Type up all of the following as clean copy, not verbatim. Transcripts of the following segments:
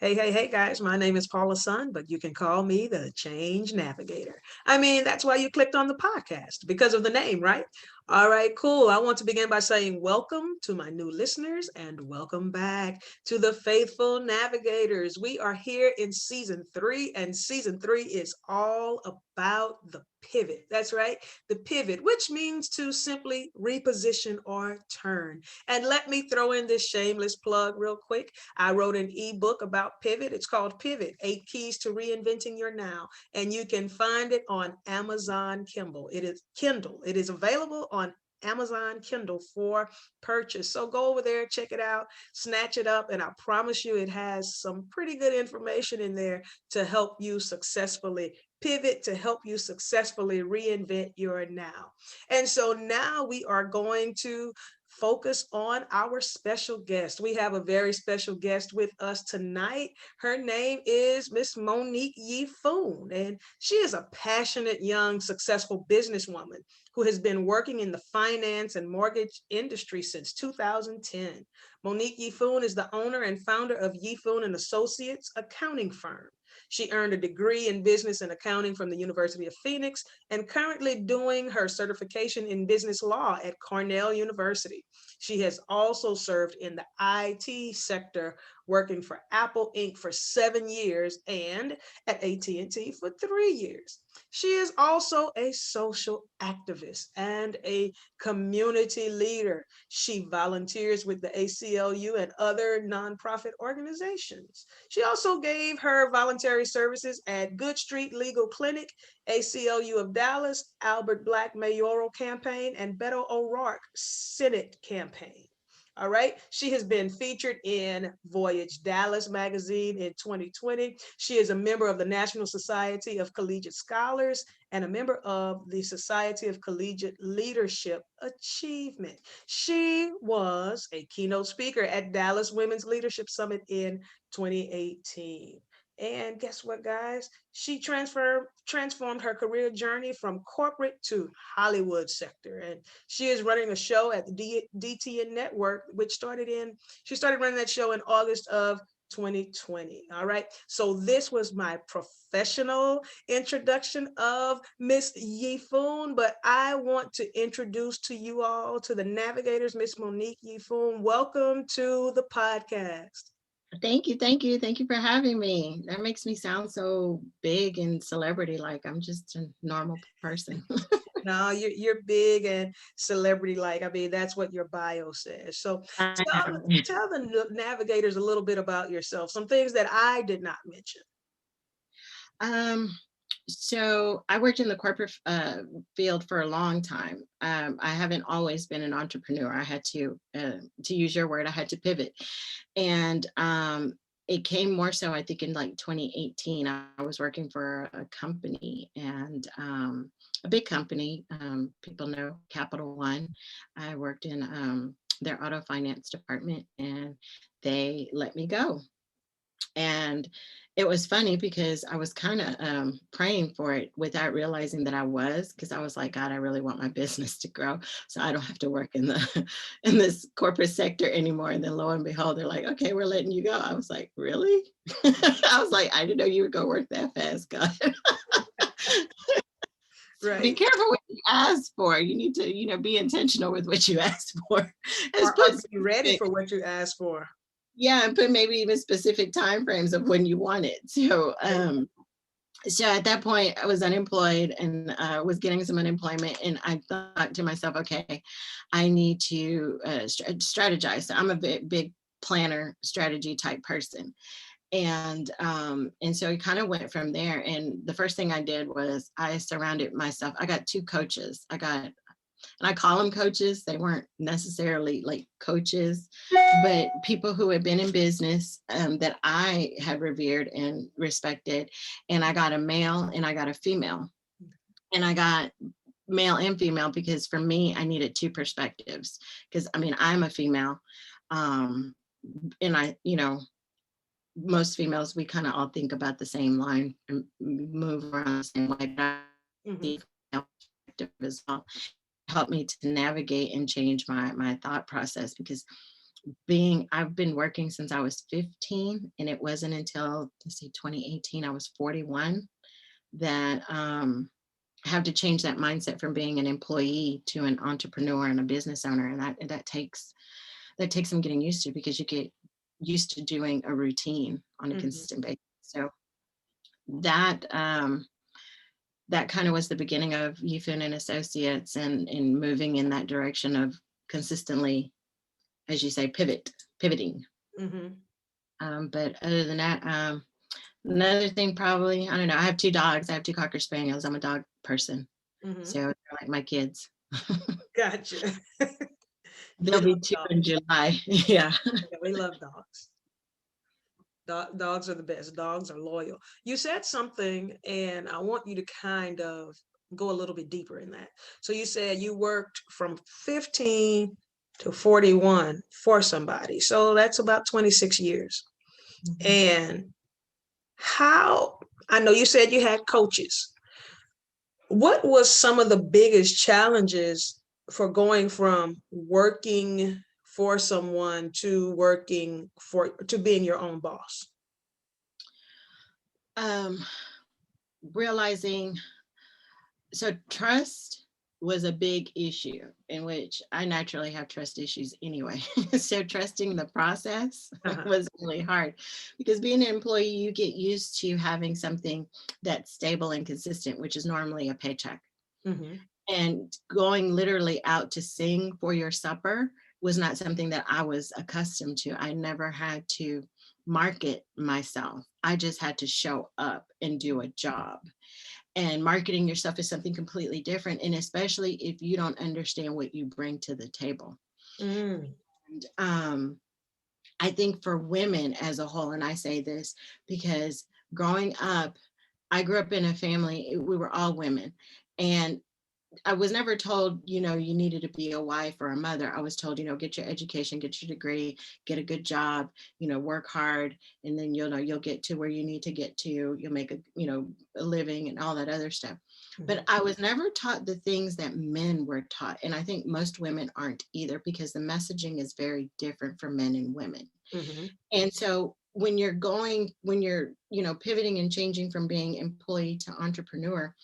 Hey, guys, my name is Paula Sun, but you can call me the Change Navigator. I mean, that's why you clicked on the podcast because of the name, right? All right, cool. I want to begin by saying welcome to my new listeners and welcome back to the faithful navigators. We are here in season three, and season three is all about the pivot. That's right, the pivot, which means to simply reposition or turn. And let me throw in this shameless plug real quick. I wrote an ebook about pivot. It's called Pivot, 8 Keys to Reinventing Your Now. And you can find it on Amazon Kindle. It is available on Amazon Kindle for purchase. So go over there, check it out, snatch it up, and I promise you it has some pretty good information in there to help you successfully pivot, to help you successfully reinvent your now. And so now we are going to focus on our special guest. We have a very special guest with us tonight. Her name is Miss Monique YeeFoon, and she is a passionate, young, successful businesswoman who has been working in the finance and mortgage industry since 2010. Monique YeeFoon is the owner and founder of YeeFoon and Associates accounting firm. She earned a degree in business and accounting from the University of Phoenix and currently doing her certification in business law at Cornell University. She has also served in the IT sector, working for Apple Inc. for 7 years and at AT&T for 3 years. She is also a social activist and a community leader. She volunteers with the ACLU and other nonprofit organizations. She also gave her voluntary services at Good Street Legal Clinic, ACLU of Dallas, Albert Black Mayoral Campaign, and Beto O'Rourke Senate Campaign. All right. She has been featured in Voyage Dallas magazine in 2020. She is a member of the National Society of Collegiate Scholars and a member of the Society of Collegiate Leadership Achievement. She was a keynote speaker at Dallas Women's Leadership Summit in 2018. And guess what, guys? She transformed her career journey from corporate to Hollywood sector. And she is running a show at the DTN Network, she started running that show in August of 2020. All right. So this was my professional introduction of Miss YeeFoon, but I want to introduce to you all, to the navigators, Miss Monique YeeFoon. Welcome to the podcast. Thank you, thank you, thank you for having me. That makes me sound so big and celebrity like. I'm just a normal person. No, you're big and celebrity like. I mean, that's what your bio says. So I tell, know. tell the navigators a little bit about yourself, some things that I did not mention. Um, so I worked in the corporate field for a long time. I haven't always been an entrepreneur. I had to use your word, I had to pivot. And it came more so, I think, in like 2018. I was working for a company and a big company. People know Capital One. I worked in their auto finance department and they let me go. And it was funny because I was kind of praying for it without realizing that I was, because I was like, God, I really want my business to grow so I don't have to work in the in this corporate sector anymore. And then lo and behold, they're like, okay, we're letting you go. I was like, really? I was like, I didn't know you would go work that fast, God. Be Right. careful what you ask for. You need to, be intentional with what you ask for. Or, And or put be ready specific, for what you asked for. yeah, and put maybe even specific time frames of when you want it. Right. So at that point I was unemployed and was getting some unemployment, and I thought to myself, okay, I need to strategize. So I'm a big planner, strategy type person. And so it kind of went from there. And the first thing I did was I surrounded myself. I got two coaches. And I call them coaches. They weren't necessarily like coaches, but people who had been in business that I had revered and respected. And I got a male and I got a female. And I got male and female because for me, I needed two perspectives. Because I mean, I'm a female. Um, and most females, we kind of all think about the same line and move around the same way. But I Mhm. see female perspective as well. Helped me to navigate and change my thought process because I've been working since I was 15, and it wasn't until, let's see, 2018, I was 41, that I have to change that mindset from being an employee to an entrepreneur and a business owner. And that takes some getting used to, because you get used to doing a routine on a Mhm. consistent basis. So that that kind of was the beginning of YeeFoon and Associates, and moving in that direction of consistently, as you say, pivoting. Mhm. But other than that, another thing, probably, I don't know. I have two dogs. I have two Cocker Spaniels. I'm a dog person. So Mhm. they're like my kids. Gotcha. We They'll be love 2 in dogs. July. Yeah. Yeah, we love dogs. Dogs are the best. Dogs are loyal. You said something, and I want you to kind of go a little bit deeper in that. So you said you worked from 15 to 41 for somebody. So that's about 26 years. Mhm. And how, I know you said you had coaches. What was some of the biggest challenges for going from working for someone to being your own boss? Um, Realizing, so trust was a big issue, in which I naturally have trust issues anyway. So trusting the process Uh-huh. was really hard, because being an employee, you get used to having something that's stable and consistent, which is normally a paycheck. Hmm. And going literally out to sing for your supper was not something that I was accustomed to. I never had to market myself. I just had to show up and do a job. And marketing yourself is something completely different. And especially if you don't understand what you bring to the table. Mm. And I think for women as a whole, and I say this because growing up, I grew up in a family, we were all women. And I was never told, you needed to be a wife or a mother. I was told, get your education, get your degree, get a good job, work hard, and then you'll get to where you need to get to. You'll make a living and all that other stuff. But Mhm. I was never taught the things that men were taught. And I think most women aren't either, because the messaging is very different for men and women. Mhm. And so when you're, pivoting and changing from being employee to entrepreneur,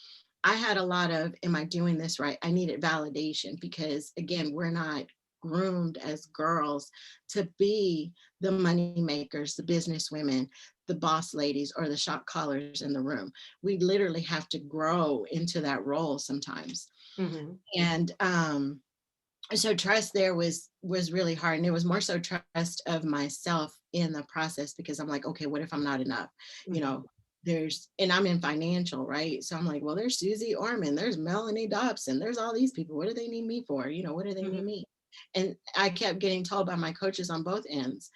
I had a lot of, am I doing this right? I needed validation, because again, we're not groomed as girls to be the money makers, the business women, the boss ladies, or the shop callers in the room. We literally have to grow into that role sometimes. Mhm. And so trust there was really hard, and it was more so trust of myself in the process, because I'm like, okay, what if I'm not enough, you Mhm. know and I'm in financial, right? So I'm like, well, there's Susie Orman, there's Melanie Dobson, there's all these people. What do they need me for? What do they need Mhm. me? And I kept getting told by my coaches on both ends,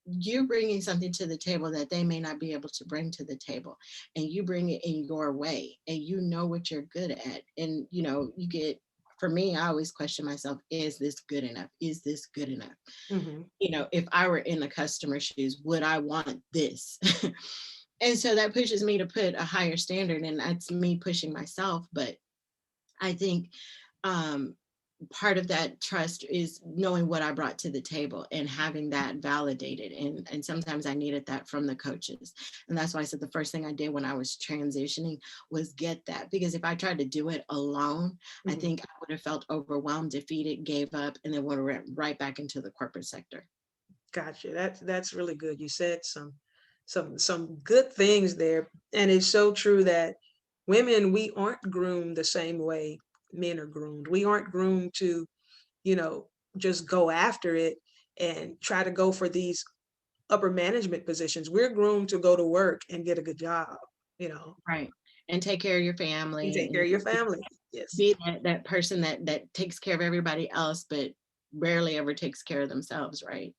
you're bringing something to the table that they may not be able to bring to the table, and you bring it in your way, and you know what you're good at. And you get, for me, I always question myself, is this good enough? Is this good enough? Mhm. If I were in the customer's shoes, would I want this? And so that pushes me to put a higher standard, and that's me pushing myself. But I think um part of that trust is knowing what I brought to the table and having that validated. And sometimes I needed that from the coaches. And that's why I said the first thing I did when I was transitioning was get that. Because if I tried to do it alone, I Mhm. think I would have felt overwhelmed, defeated, gave up, and then would have went right back into the corporate sector. Gotcha. That's really good. You said some good things there, and it's so true that women, we aren't groomed the same way men are groomed. We aren't groomed to, you know, just go after it and try to go for these upper management positions. We're groomed to go to work and get a good job, you know, Right. And take care of your and family, take care and of your family. Yes. be that person that takes care of everybody else, but rarely ever takes care of themselves, right?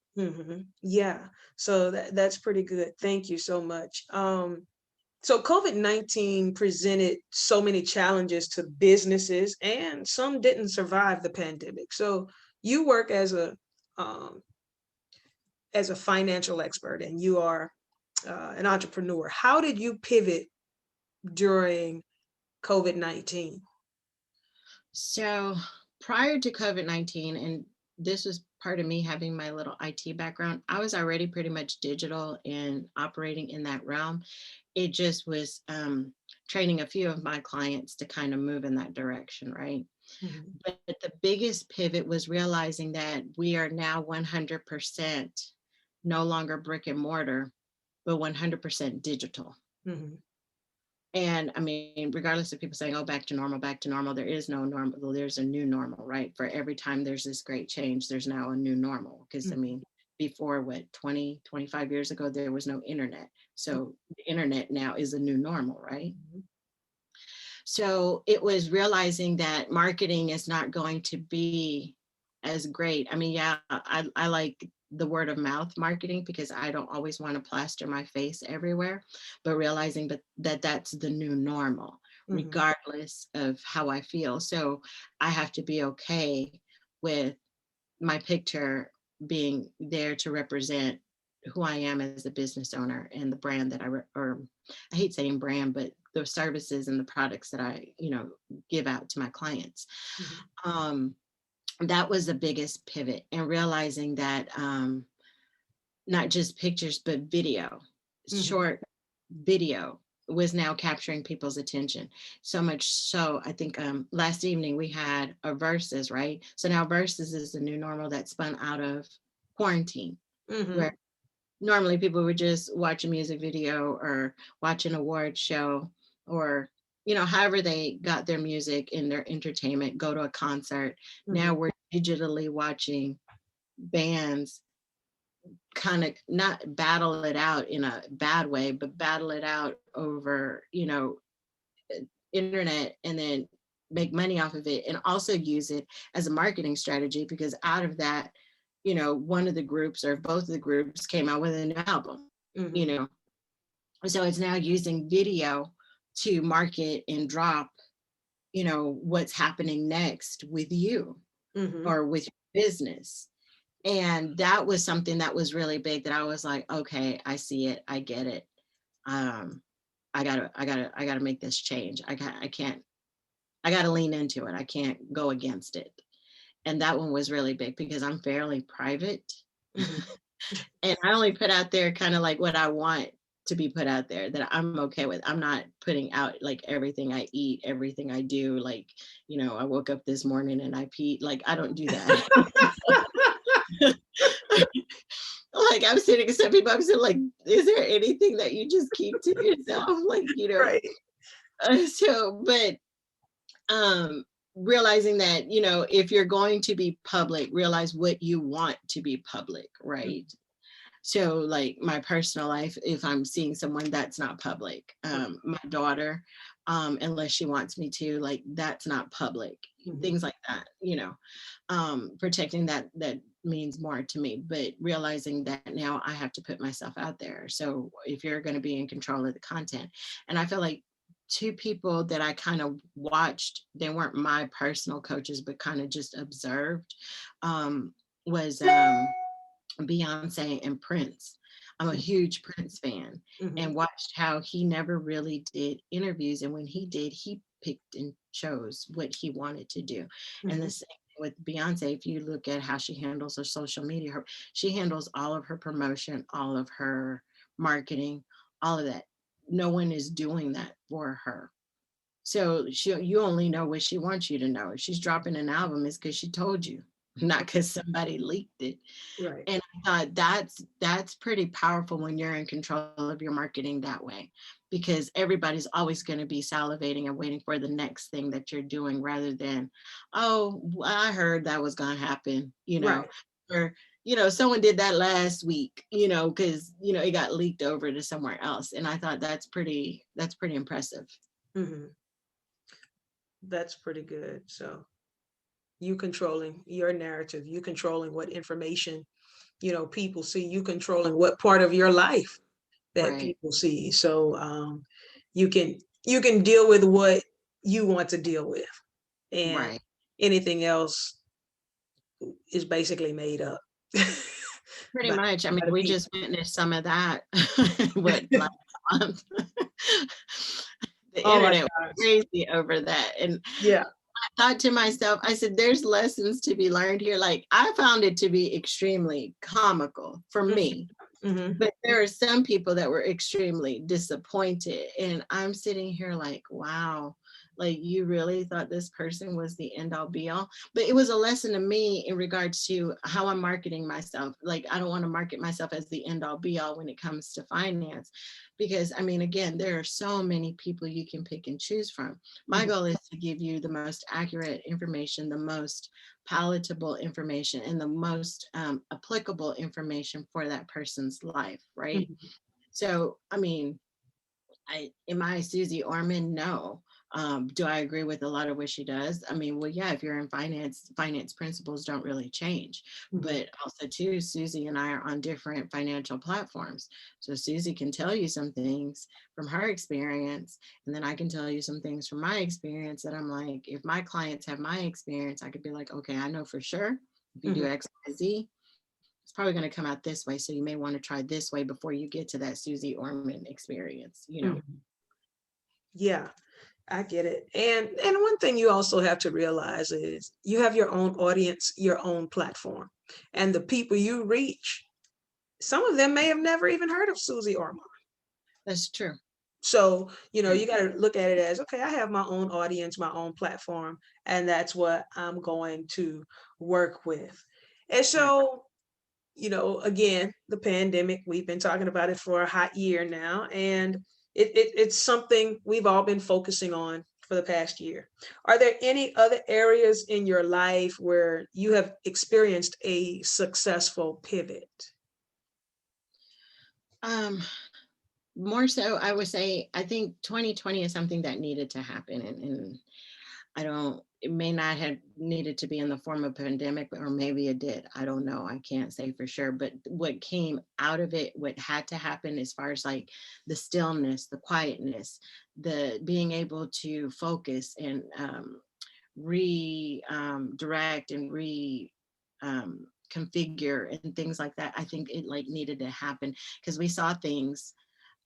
Yeah. So that's pretty good. Thank you so much. So COVID-19 presented so many challenges to businesses, and some didn't survive the pandemic. So you work um, as a financial expert, and you are an entrepreneur. How did you pivot during COVID-19? So prior to COVID-19, and this was part of me having my little IT background, I was already pretty much digital and operating in that realm. It just was training a few of my clients to kind of move in that direction, right? Mhm. But the biggest pivot was realizing that we are now 100% no longer brick and mortar, but 100% digital. Mhm. And I mean, regardless of people saying, oh, back to normal, there is no normal. Well, there's a new normal, right? For every time there's this great change, there's now a new normal. Because I Mhm. mean, before what, 20, 25 years ago, there was no internet. So the internet now is a new normal, right? Mhm. So it was realizing that marketing is not going to be as great. I mean, yeah, I like the word of mouth marketing because I don't always want to plaster my face everywhere, but realizing that that's the new normal, Mhm. regardless of how I feel. So I have to be okay with my picture being there to represent who I am as a business owner and the brand that or I hate saying brand, but the services and the products that I, give out to my clients. Mhm. Um, that was the biggest pivot, and realizing that not just pictures, but video, Mhm. short video was now capturing people's attention. So much so, I think last evening we had a versus, right? So now versus is the new normal that spun out of quarantine, where Mhm. normally people would just watch a music video or watch an award show or however they got their music and their entertainment, go to a concert. Now Mhm. we're digitally watching bands kind of not battle it out in a bad way, but battle it out over internet, and then make money off of it, and also use it as a marketing strategy, because out of that, one of the groups or both of the groups came out with a new album, you Mhm. know so it's now using video to market and drop what's happening next with you Mhm. or with your business. And that was something that was really big, that I was like, okay, I see it, I get it. um I gotta make this change. I gotta lean into it. I can't go against it. And that one was really big because I'm fairly private. Mhm. And I only put out there kind of like what I want to be put out there, that I'm okay with. I'm not putting out like everything I eat, everything I do. Like, I woke up this morning and I peed. Like, I don't do that. Like, I'm sitting, some people, I'm sitting like, is there anything that you just keep to yourself? Like, Right. but um realizing that, if you're going to be public, realize what you want to be public, right? So like my personal life, if I'm seeing someone that's not public, my daughter, unless she wants me to, like, that's not public, Mhm. things like that, protecting that means more to me, but realizing that now I have to put myself out there. So if you're going to be in control of the content, and I feel like two people that I kind of watched, they weren't my personal coaches, but kind of just observed, was Beyonce and Prince. I'm a Mhm. huge Prince fan, Mhm. and watched how he never really did interviews. And when he did, he picked and chose what he wanted to do. And the Mhm. same thing with Beyonce, if you look at how she handles her social media, she handles all of her promotion, all of her marketing, all of that. No one is doing that for her. So you only know what she wants you to know. If she's dropping an album, it's because she told you, not because somebody leaked it. Right. And I thought that's pretty powerful when you're in control of your marketing that way, because everybody's always going to be salivating and waiting for the next thing that you're doing, rather than, oh, I heard that was going to happen, Right. or someone did that last week, because it got leaked over to somewhere else. And I thought that's pretty impressive. Mhm. That's pretty good. So you controlling your narrative, you controlling what information, people see, you controlling what part of your life that Right, people see. So you can deal with what you want to deal with, and right. anything else is basically made up Pretty by much. I mean, the we people. just witnessed some of that what last month. The Oh my internet was gosh. crazy over that. And Yeah. thought to myself, I said, there's lessons to be learned here. Like, I found it to be extremely comical for me. Mhm. But there are some people that were extremely disappointed. And I'm sitting here like, wow, like you really thought this person was the end all be all. But it was a lesson to me in regards to how I'm marketing myself. Like, I don't want to market myself as the end all be all when it comes to finance. Because I mean, again, there are so many people you can pick and choose from. My Mhm. goal is to give you the most accurate information, the most palatable information, and the most applicable information for that person's life, right? Mhm. So, I mean, am I Susie Orman? No. Do I agree with a lot of what she does? I mean, well, yeah, if you're in finance, finance principles don't really change. Mhm. But also too, Susie and I are on different financial platforms. So Susie can tell you some things from her experience, and then I can tell you some things from my experience that I'm like, if my clients have my experience, I could be like, okay, I know for sure if you do Mhm. X, Y, Z, it's probably going to come out this way. So you may want to try this way before you get to that Susie Orman experience, you know? Mhm. Yeah, I get it. And one thing you also have to realize is you have your own audience, your own platform. And the people you reach, some of them may have never even heard of Susie Orman. That's true. So, True. you got to look at it as, okay, I have my own audience, my own platform, and that's what I'm going to work with. And Right. so, again, the pandemic, we've been talking about it for a hot year now, and it's something we've all been focusing on for the past year. Are there any other areas in your life where you have experienced a successful pivot? Um, More so, I would say, I think 2020 is something that needed to happen. And I don't, it may not have needed to be in the form of pandemic, or maybe it did. I don't know. I can't say for sure. But what came out of it, what had to happen as far as like the stillness, the quietness, the being able to focus and redirect and configure and things like that. I think it like needed to happen because we saw things,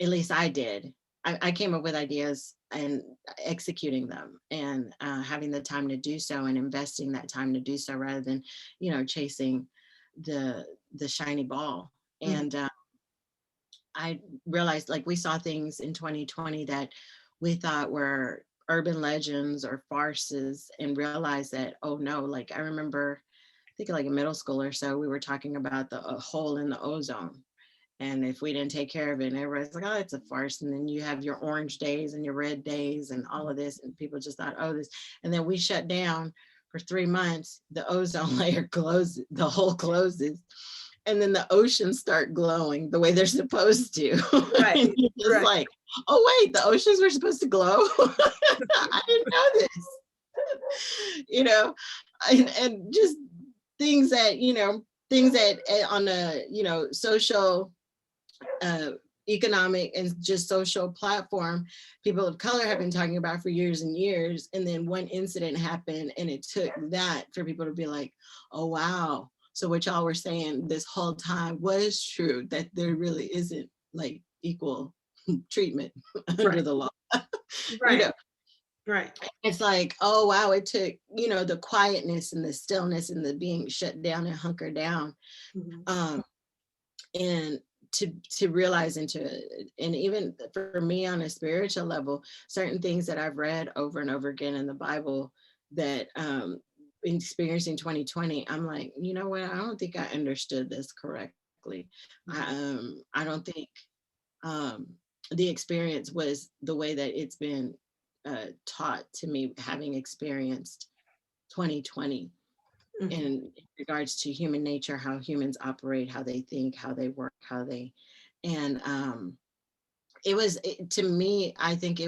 at least I did. I came up with ideas and executing them, and having the time to do so and investing that time to do so rather than, chasing the shiny ball. Mhm. And I realized, like, we saw things in 2020 that we thought were urban legends or farces, and realized that, oh no, like I remember, I think like in middle school or so, we were talking about the hole in the ozone. And if we didn't take care of it, and everybody's like, oh, it's a farce. And then you have your orange days and your red days and all of this. And people just thought, oh, this. And then we shut down for 3 months, the ozone layer closes, the hole closes. And then the oceans start glowing the way they're supposed to. Right, And you're just right. like, oh, wait, the oceans were supposed to glow? I didn't know this. you know, and just things that, things that on a, social uh, economic and just social platform, people of color have been talking about for years and years. And then one incident happened, and it took that for people to be like, oh, wow. So what y'all were saying this whole time was true, that there really isn't like equal treatment under Right, the law. you right, know, right. it's like, oh, wow, it took, the quietness and the stillness and the being shut down and hunker down. Mhm. Um, and to realize and even for me on a spiritual level, certain things that I've read over and over again in the Bible that experiencing 2020, I'm like, you know what, I don't think I understood this correctly. Mhm. I don't think um the experience was the way that it's been taught to me, having experienced 2020 Mhm. in regards to human nature, how humans operate, how they think, how they work, and to me, I think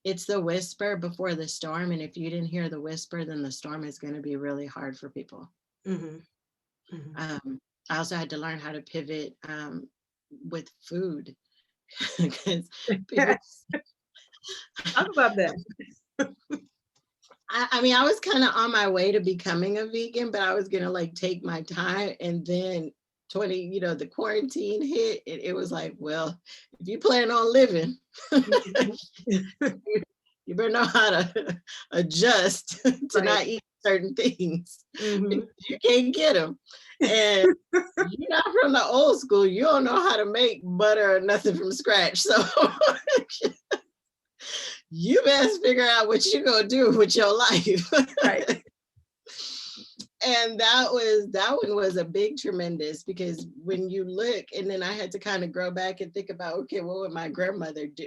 it's the whisper before the storm. And if you didn't hear the whisper, then the storm is going to be really hard for people. Mhm. Mhm. Um, I also had to learn how to pivot with food because people, Talk about that. I mean, I was kind of on my way to becoming a vegan, but I was gonna like take my time. And then the quarantine hit, and it was like, well, if you plan on living, You better know how to adjust to not Right. eat certain things Hmm. because you can't get them. And you're not from the old school. You don't know how to make butter or nothing from scratch. So you best figure out what you're gonna do with your life. Right. And that one was a big tremendous because when you look, and then I had to kind of grow back and think about, okay, what would my grandmother do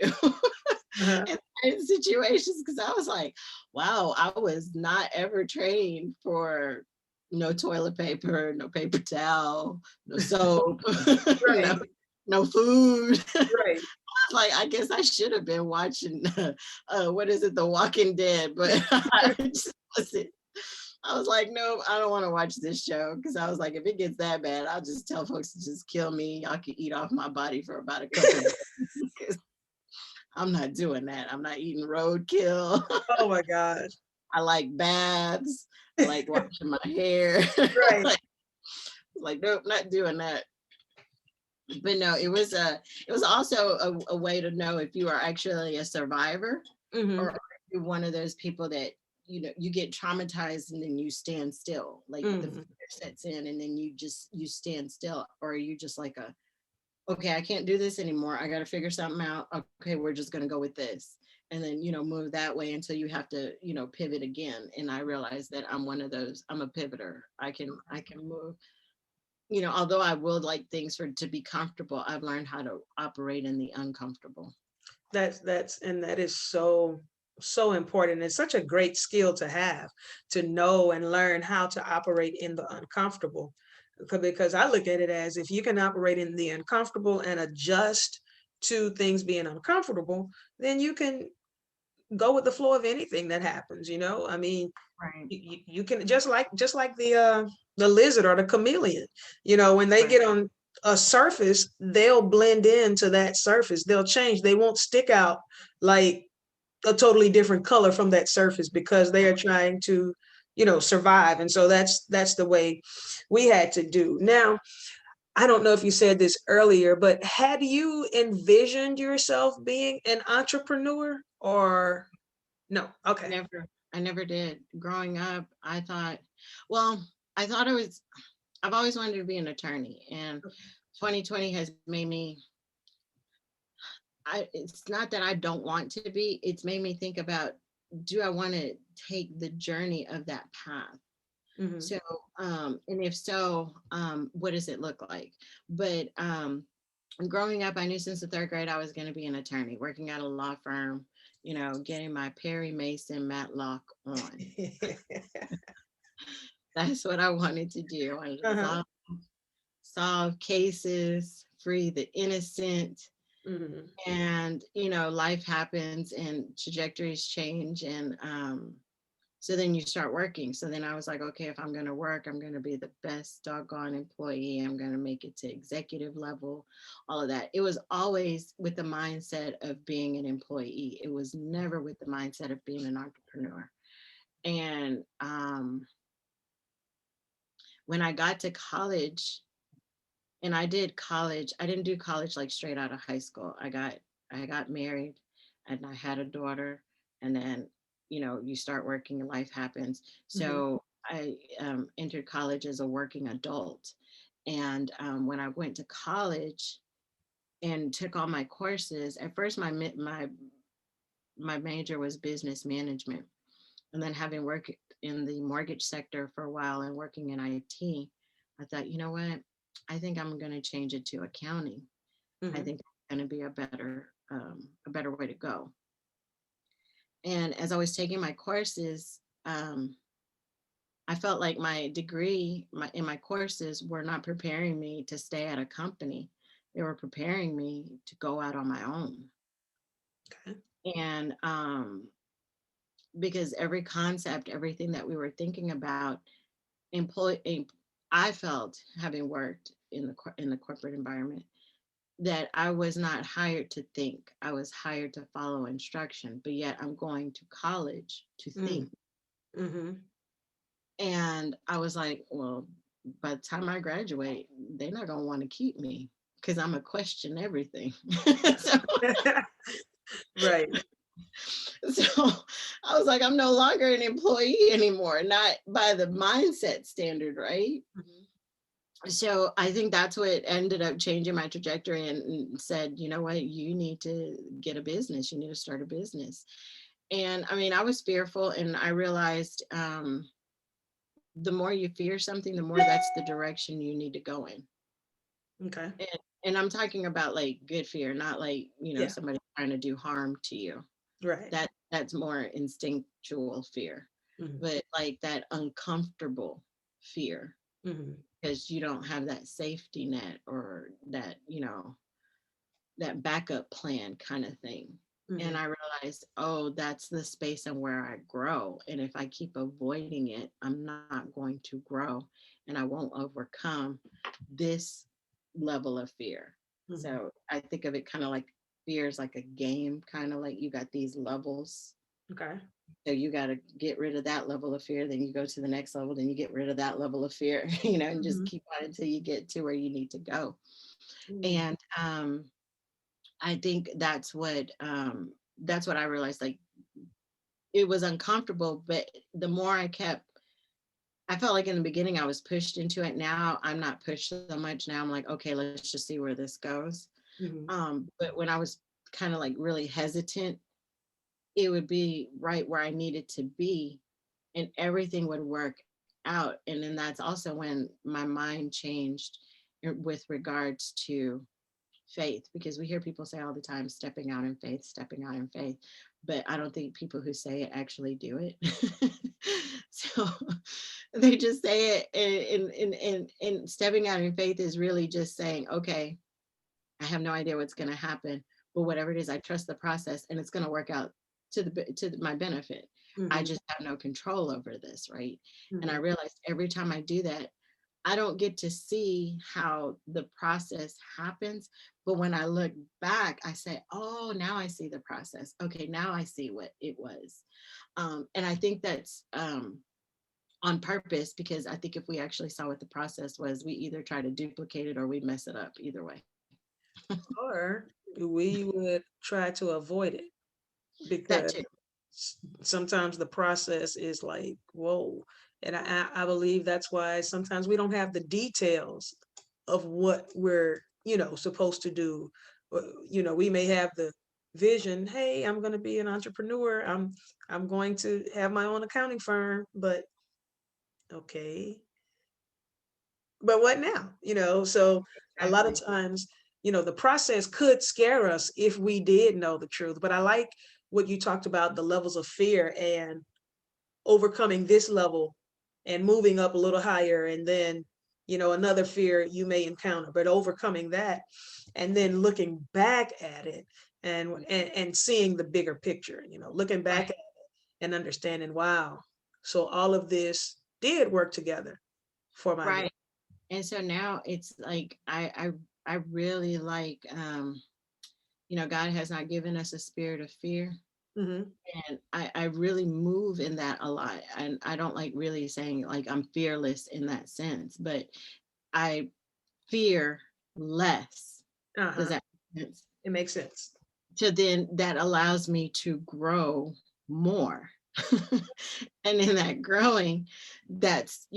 Uh-huh. in certain situations? Because I was like, wow, I was not ever trained for no toilet paper, no paper towel, no soap, no, Right. no food. Right. Like, I guess I should have been watching what is it, The Walking Dead, but I just wasn't. I was like, no, I don't want to watch this show because I was like, if it gets that bad, I'll just tell folks to just kill me. Y'all can eat off my body for about a couple of days because I'm not doing that. I'm not eating roadkill. Oh my God. I like baths. I like washing my hair. Right. like, nope, not doing that. But no, it was also a way to know if you are actually a survivor Hmm. or are you one of those people that you get traumatized and then you stand still, like the Hmm. fear sets in and then you stand still, or are you just like a, okay, I can't do this anymore, I got to figure something out, okay, we're just going to go with this, and then move that way until you have to pivot again. And I realized that I'm one of those. I'm a pivoter. I can move. Although I would like things to be comfortable, I've learned how to operate in the uncomfortable. And that is so important. It's such a great skill to have, to know and learn how to operate in the uncomfortable. Because I look at it as, if you can operate in the uncomfortable and adjust to things being uncomfortable, then you can go with the flow of anything that happens. I mean, Right, you can, just like the lizard or the chameleon. When they right, get on a surface, they'll blend into that surface. They'll change. They won't stick out like a totally different color from that surface, because they are trying to survive. And so that's the way we had to do. Now, I don't know if you said this earlier, but had you envisioned yourself being an entrepreneur, or no? Okay. never. I never did. Growing up, I thought, well, I thought I was, I've always wanted to be an attorney, and 2020 has made me, it's not that I don't want to be, it's made me think about, do I want to take the journey of that path? Hmm. So, and if so, what does it look like? But growing up, I knew since the third grade I was going to be an attorney, working at a law firm, getting my Perry Mason Matlock on. That's what I wanted to do. I wanted to Uh-huh. solve cases, free the innocent. Hmm. And, life happens and trajectories change. And so then you start working. So then I was like, okay, if I'm going to work, I'm going to be the best doggone employee. I'm going to make it to executive level, all of that. It was always with the mindset of being an employee. It was never with the mindset of being an entrepreneur. And when I got to college, and I did college, I didn't do college like straight out of high school. I got married and I had a daughter, and then you start working and life happens. Hmm. So I entered college as a working adult, and when I went to college and took all my courses, at first my major was business management, and then having worked in the mortgage sector for a while and working in IT, I thought, you know what, I think I'm going to change it to accounting. I Hmm. think it's going to be a better way to go. And as I was taking my courses, I felt like my degree in my courses were not preparing me to stay at a company. They were preparing me to go out on my own. Okay. And because every concept, everything that we were thinking about, employ, I felt, having worked in the corporate environment, that I was not hired to think. I was hired to follow instruction, but yet I'm going to college to think. Mm-hmm. And I was like, well, by the time I graduate, they're not going to want to keep me because I'm going to question everything. So, Right. So I was like, I'm no longer an employee anymore, not by the mindset standard, right? Mhm. So I think that's what ended up changing my trajectory, and said, you know what, you need to get a business, you need to start a business. And I mean, I was fearful, and I realized, the more you fear something, the more that's the direction you need to go in. Okay. And, and I'm talking about like good fear, not like, Yeah. somebody trying to do harm to you. Right. That's more instinctual fear, Mhm. but like that uncomfortable fear, Mhm. because you don't have that safety net, or that, that backup plan kind of thing. And Mhm. I realized, oh, that's the space and where I grow. And if I keep avoiding it, I'm not going to grow, and I won't overcome this level of fear. Mhm. So I think of it kind of like fear is like a game, kind of like you got these levels. Okay. So you got to get rid of that level of fear. Then you go to the next level. Then you get rid of that level of fear, and just Mhm. keep on until you get to where you need to go. Mm. And I think that's what I realized. Like, it was uncomfortable, but the more I felt like in the beginning I was pushed into it. Now I'm not pushed so much. Now I'm like, okay, let's just see where this goes. Mhm. But when I was kind of like really hesitant, it would be right where I needed to be, and everything would work out. And then that's also when my mind changed, with regards to faith, because we hear people say all the time, stepping out in faith, stepping out in faith, but I don't think people who say it actually do it. So they just say it, and stepping out in faith is really just saying, okay, I have no idea what's going to happen, but whatever it is, I trust the process, and it's going to work out to my benefit. I Mhm. just have no control over this, right? And I Mhm. realized every time I do that, I don't get to see how the process happens. But when I look back, I say, oh, now I see the process. Okay, now I see what it was. And I think that's on purpose, because I think if we actually saw what the process was, we either try to duplicate it or we mess it up, either way. Or we would try to avoid it That because too. sometimes the process is like, whoa. And I believe that's why sometimes we don't have the details of what we're, supposed to do. We may have the vision, hey, I'm going to be an entrepreneur. I'm going to have my own accounting firm, but okay, but what now? So a lot of Exactly. times, the process could scare us if we did know the truth. But I like what you talked about, the levels of fear and overcoming this level and moving up a little higher. And then, another fear you may encounter, but overcoming that and then looking back at it and seeing the bigger picture, looking back Right. at it and understanding, wow, so all of this did work together for my good. Right. And so now it's like I really like, God has not given us a spirit of fear. Hmm. And I really move in that a lot. And I don't like really saying like I'm fearless in that sense, but I fear less. Does Uh-huh. that make sense? It makes sense. So then that allows me to grow more. And in that growing, there's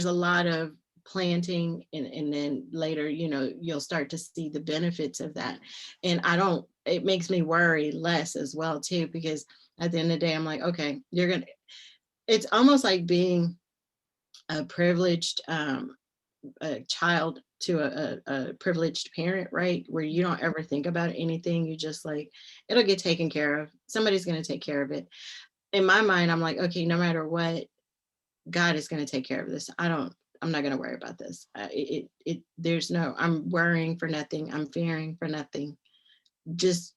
a lot of planting, and then later, you'll start to see the benefits of that. And it makes me worry less as well too, because at the end of the day, I'm like, okay, it's almost like being a privileged a child to a privileged parent, right? Where you don't ever think about anything. You just like, it'll get taken care of. Somebody's going to take care of it. In my mind, I'm like, okay, no matter what, God is going to take care of this. I'm not going to worry about this. I'm worrying for nothing. I'm fearing for nothing. Just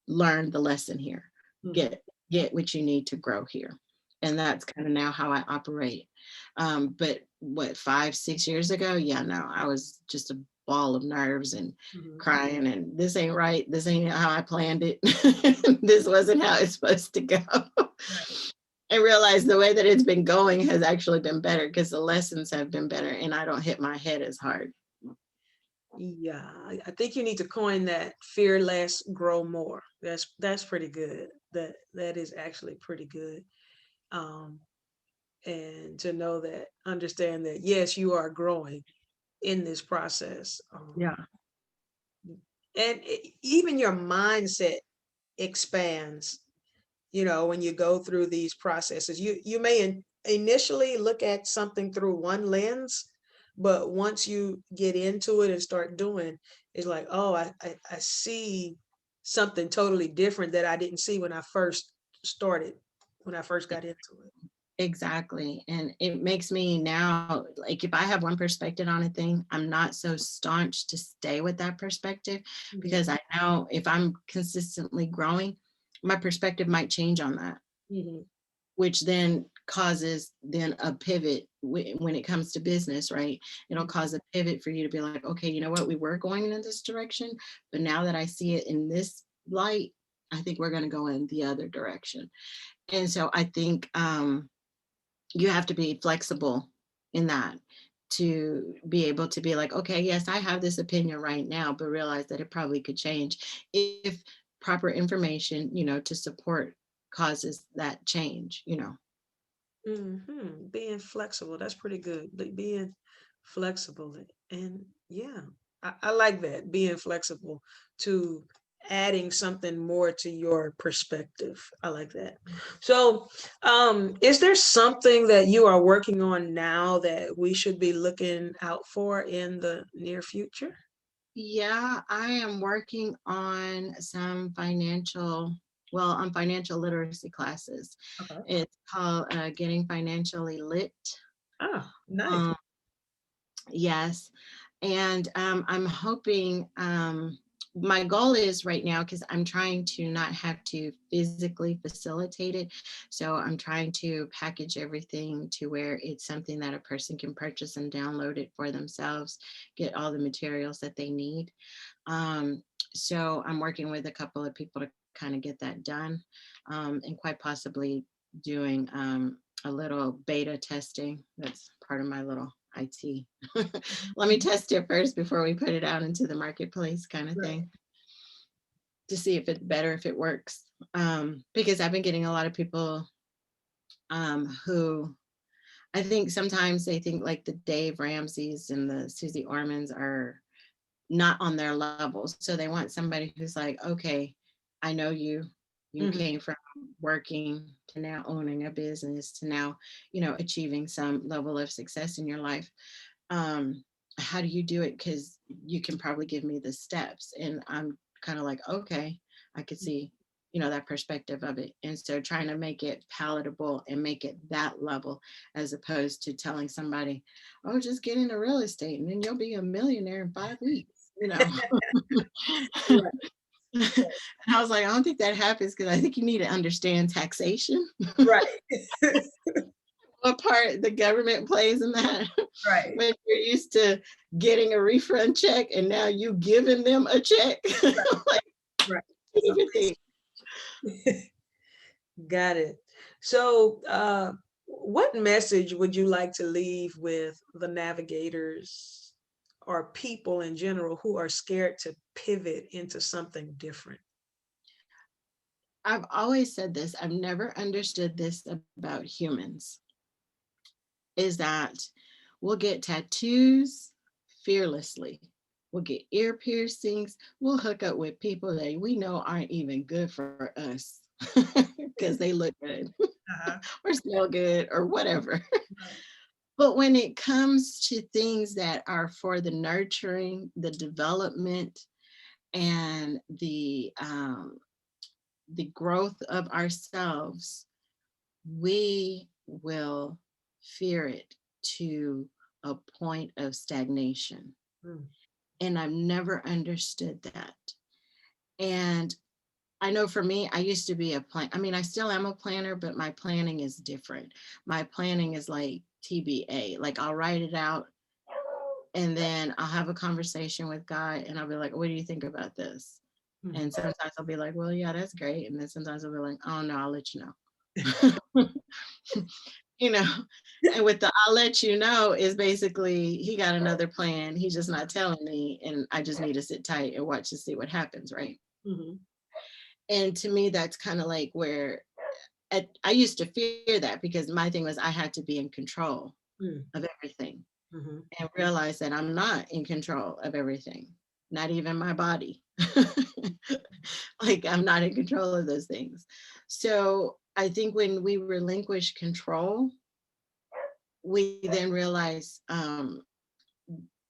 learn the lesson here. Mhm. Get what you need to grow here. And that's kind of now how I operate. But what, 5, 6 years ago? Yeah, no, I was just a ball of nerves and Mhm. crying, and this ain't right. This ain't how I planned it. This wasn't how it's supposed to go. Right. I realize the way that it's been going has actually been better, because the lessons have been better, and I don't hit my head as hard. Yeah, I think you need to coin that fear less, grow more. That's pretty good. That is actually pretty good. Um, and to know that, understand that, yes, you are growing in this process. Yeah. And even your mindset expands, when you go through these processes. You may initially look at something through one lens, but once you get into it and start doing, it's like, oh, I see something totally different that I didn't see when I first started, when I first got into it. Exactly. And it makes me now, like if I have one perspective on a thing, I'm not so staunch to stay with that perspective, Mhm. because I know if I'm consistently growing, my perspective might change on that, Mhm. which then causes then a pivot when it comes to business, right? It'll cause a pivot for you to be like, okay, you know what, we were going in this direction, but now that I see it in this light, I think we're going to go in the other direction. And so I think you have to be flexible in that, to be able to be like, okay, yes, I have this opinion right now, but realize that it probably could change if proper information, to support causes that change. Being flexible, that's pretty good. Being flexible, and yeah, I like that, being flexible to adding something more to your perspective. I like that. So, is there something that you are working on now that we should be looking out for in the near future? Yeah, I am working on some on financial literacy classes. Okay. It's called Getting Financially Lit. Ah, nice. Um, yes. And I'm hoping, my goal is right now, because I'm trying to not have to physically facilitate it. So I'm trying to package everything to where it's something that a person can purchase and download it for themselves, get all the materials that they need. Um, so I'm working with a couple of people to kind of get that done, and quite possibly doing a little beta testing. That's part of my little IT. Let me test it first before we put it out into the marketplace, kind of Right. thing, to see if it's better, if it works. Because I've been getting a lot of people who, I think sometimes they think like the Dave Ramseys and the Susie Ormans are not on their level. So they want somebody who's like, okay, I know you Mhm. came from working to now owning a business to now, achieving some level of success in your life. um how do you do it? Because you can probably give me the steps. And I'm kind of like, okay, I could see, that perspective of it. And so trying to make it palatable and make it that level, as opposed to telling somebody, oh, just get into real estate and then you'll be a millionaire in 5 weeks. Right. And I was like, I don't think that happens, because I think you need to understand taxation, Right. what part the government plays in that. Right. When you're used to getting a refund check and now you giving them a check. Like, Right. two Right. different things. Got it. So, what message would you like to leave with the navigators or people in general who are scared to pivot into something different? I've always said this, I've never understood this about humans, is that we'll get tattoos fearlessly. We'll get ear piercings. We'll hook up with people that we know aren't even good for us because they look good Uh-huh. or smell good or whatever. Right. But when it comes to things that are for the nurturing, the development, and the growth of ourselves, we will fear it to a point of stagnation. Mm. And I've never understood that. And I know for me, I used to be a plan. I mean, I still am a planner, but my planning is different. My planning is like TBA. Like I'll write it out and then I'll have a conversation with God and I'll be like, what do you think about this? Mhm. And sometimes I'll be like, well, yeah, that's great. And then sometimes I'll be like, oh no, I'll let you know. you know, and with the I'll let you know is basically he got another plan. He's just not telling me. And I just need to sit tight and watch to see what happens, right? Mhm. And to me, that's kind of like where I used to fear that because my thing was I had to be in control Mm, of everything, mhm, and realize that I'm not in control of everything, not even my body. Like I'm not in control of those things. So I think when we relinquish control, we then realize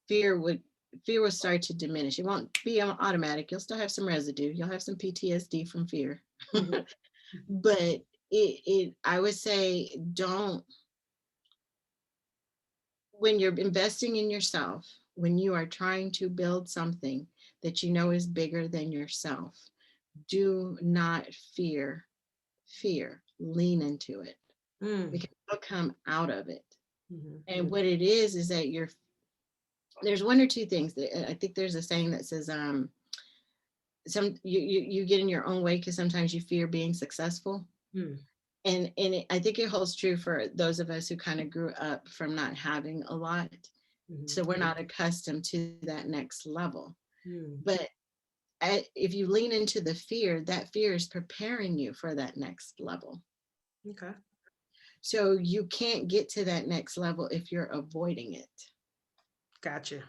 fear would fear will start to diminish. It won't be automatic. You'll still have some residue. You'll have some PTSD from fear. mhm, But it I would say don't, when you're investing in yourself, when you are trying to build something that you know is bigger than yourself, do not fear. Lean into it mm, because you'll come out of it. mhm, And what it is that there's one or two things that I think there's a saying that says you get in your own way because sometimes you fear being successful. mm, I think it holds true for those of us who kind of grew up from not having a lot, mhm, so we're not accustomed to that next level. mm. But if you lean into the fear, that fear is preparing you for that next level. Okay, So you can't get to that next level if you're avoiding it. gotcha.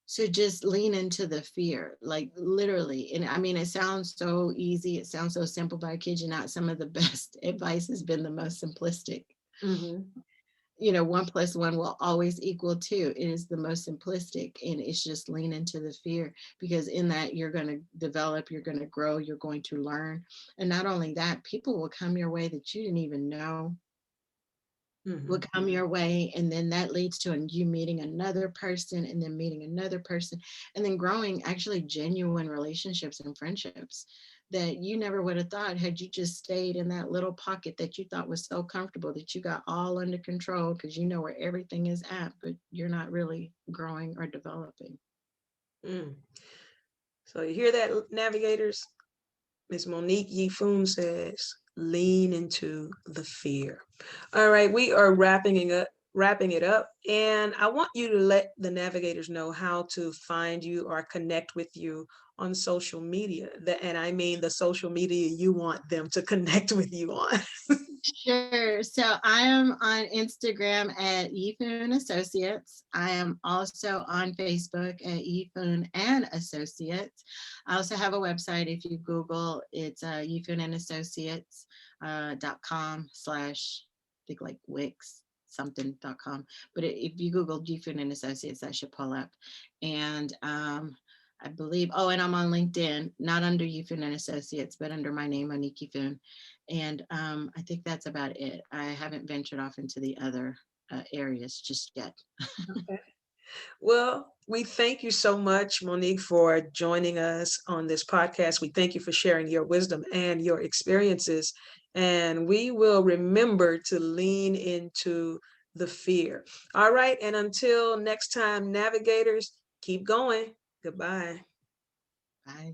So just lean into the fear, like literally. And I mean, it sounds so easy, it sounds so simple, but I kid you not, some of the best advice has been the most simplistic. Mhm, 1 + 1 will always equal 2. It is the most simplistic, and it's just lean into the fear, because in that you're going to develop, you're going to grow, you're going to learn. And not only that, people will come your way that you didn't even know will mhm, come your way. And then that leads to you meeting another person, and then meeting another person, and then growing actually genuine relationships and friendships that you never would have thought had you just stayed in that little pocket that you thought was so comfortable, that you got all under control because you know where everything is at, but you're not really growing or developing. mm. So you hear that, navigators? Miss Monique YeeFoon says, lean into the fear. All right, we are wrapping it up. And I want you to let the navigators know how to find you or connect with you on social media. And I mean the social media you want them to connect with you on. Sure. So I am on Instagram at YeeFoon Associates. I am also on Facebook at YeeFoon and Associates. I also have a website. If you Google, it's YeeFoon and Associates .com slash, I think like Wix something.com. But if you Google YeeFoon and Associates, that should pull up. And I believe, oh, and I'm on LinkedIn, not under YeeFoon and Associates, but under my name, Monique YeeFoon. And I think that's about it. I haven't ventured off into the other areas just yet. Okay. Well, we thank you so much, Monique, for joining us on this podcast. We thank you for sharing your wisdom and your experiences. And we will remember to lean into the fear. All right. And until next time, navigators, keep going. Goodbye. Bye.